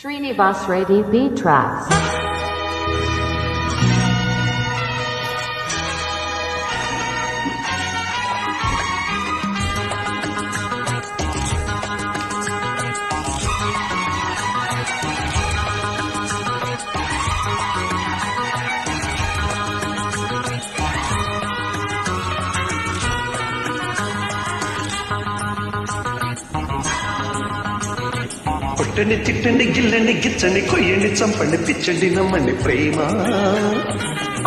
Srinivas Reddy Beat Tracks. కొట్టండి తిట్టండి గిల్లండి గిచ్చండి కొయ్యండి చంపండి పిచ్చండి నమ్మండి ప్రేమ.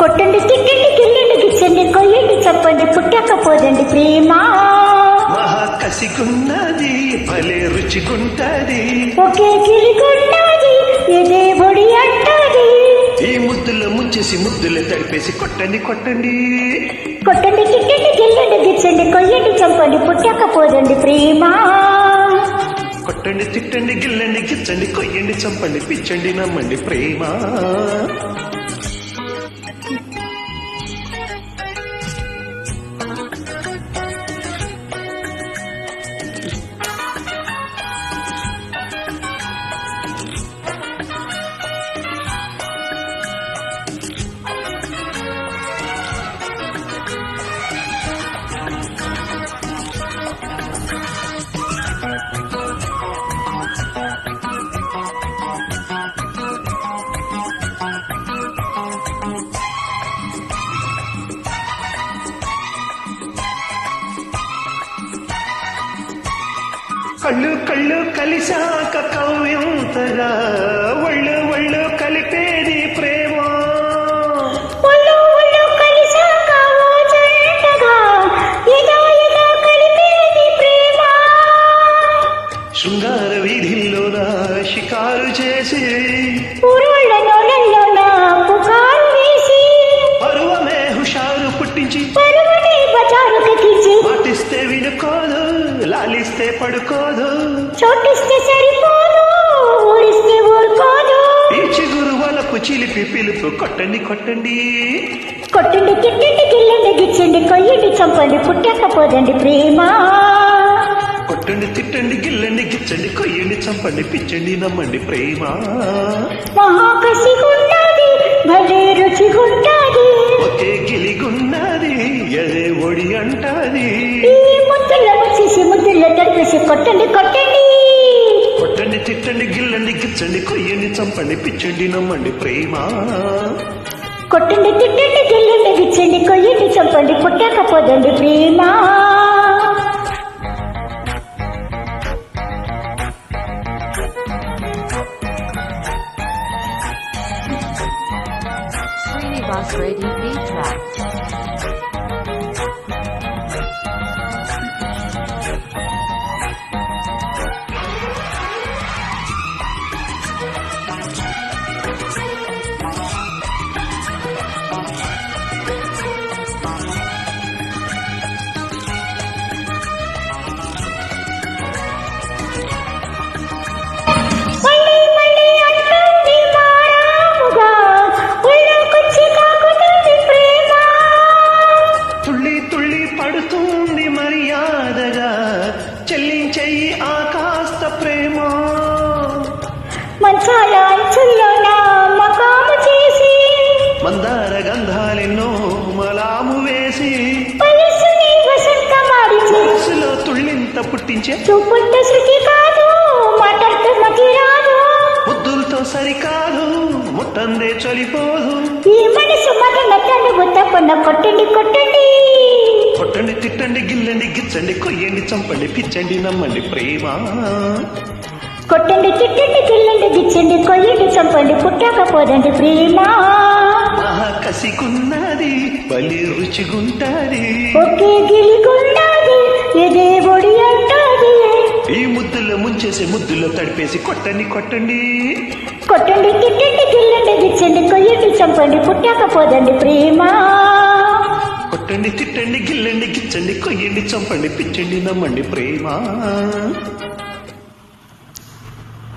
కొట్టండి తిట్టండి గిల్లండి గిచ్చండి కొయ్యండి చంపండి పుట్టకపోదండి ప్రేమ. మహా కసిగున్నది భలే రుచిగుంటది, ఒకే గిలిగున్నది ఇదే బొడి అంటది. ఈ ముద్దులో ముంచేసి ముద్దులో తడిపేసి కొట్టండి కొట్టండి. కొట్టండి తిట్టండి గిల్లండి గిచ్చండి కొయ్యండి చంపండి పుట్టకపోదండి ప్రేమ. కొట్టండి తిట్టండి గిల్లండి గిచ్చండి కొయ్యండి చంపండి పిచ్చండి నమ్మండి ప్రేమ. కళ్ళు కళ్ళు కలిశాక కవ్యంతగా ఒళ్ళు ఒళ్ళు కలిపేది ప్రేమ. ఒళ్ళు ఒళ్ళు కలిశాక ఓ జంటగా ఇదో ఇదో కలిపేది ప్రేమ. శృంగార వీధిల్లోన షికారు చేసి ఊరోళ్ళ నోళ్ళల్లోన పుకారు వేసి పరువమే హుషారు పుట్టించి పరువుని బజారుకి తీసి మాటిస్తే వినుకోదు లాలిస్తే పడుకోదు, చోటిస్తే సరిపోదు ఊరిస్తే ఊరుకోదు. ఈ చిగురు వలపు చిలిపి పిలుపు కొట్టండి కొట్టండి. కొట్టండి తిట్టండి గిల్లండి గిచ్చండి కొయ్యండి చంపండి పుట్టకపోదండి ప్రేమ. కొట్టండి తిట్టండి గిల్లండి గిచ్చండి కొయ్యండి చంపండి పిచ్చండి నమ్మండి ప్రేమ. మహాకసిగున్నది భలే రుచిగుంటది, ఒకే గిలిగున్నది ఎదే ఒడి అంటది. ఈ ముద్దుల్లో వచ్చేసి ముద్దుల్లో తడిపేసి కొట్టండి కొట్టండి. కొట్టండి తిట్టండి గిల్లండి గిచ్చండి కొయ్యండి చంపండి పిచ్చండి నమ్మండి ప్రేమ. కొట్టండి తిట్టండి గిల్లండి గిచ్చండి కొయ్యండి చంపండి పుట్టకపోదండి ప్రేమ. Srinivas Reddy Beat Tracks. మళ్ళీ మళ్ళీ అంటుంది మారాముగా ఒళ్ళోకొచ్చి కాకుతుంది ప్రేమ. తుళ్ళి తుళ్ళి పడుతుంది మర్యాదగా చెల్లించెయ్యి ఆ కాస్త ప్రేమ. మంచాల అంచుల్లోన మకాము చేసి మందార గంధాలెన్నో మలాము వేసి వయస్సుని వసంతమాడిచి మనసులో తుళ్ళింత పుట్టించే చూపుంటే శృతి కాదు మాటలతో మతి రాదు. ముద్దులతో సరికాదు ముట్టందే చలిపోదు. ఈ మనసు మగన తనుగు తప్పన కొట్టండి కొట్టండి. కొట్టండి తిట్టండి గిల్లండి గిచ్చండి కొయ్యండి చంపండి పిచ్చండి నమ్మండి ప్రేమ. కొట్టండి తిట్టండి గిల్లండి గిచ్చండి కొయ్యండి చంపండి పుట్టకపోదండి ప్రేమ. మహా కసిగున్నది బలి రుచిగుంటది, ఒకే గిలిగున్నది ఇదే బొడి అంటది. ఈ ముద్దులో ముంచేసి ముద్దులో తడిపేసి కొట్టండి కొట్టండి. కొట్టండి తిట్టండి గిల్లండి గిచ్చండి కొయ్యండి చంపండి పుట్టకపోదండి ప్రేమ. కొట్టండి తిట్టండి గిల్లండి గిచ్చండి కొయ్యండి చంపండి పిచ్చండి నమ్మండి ప్రేమ.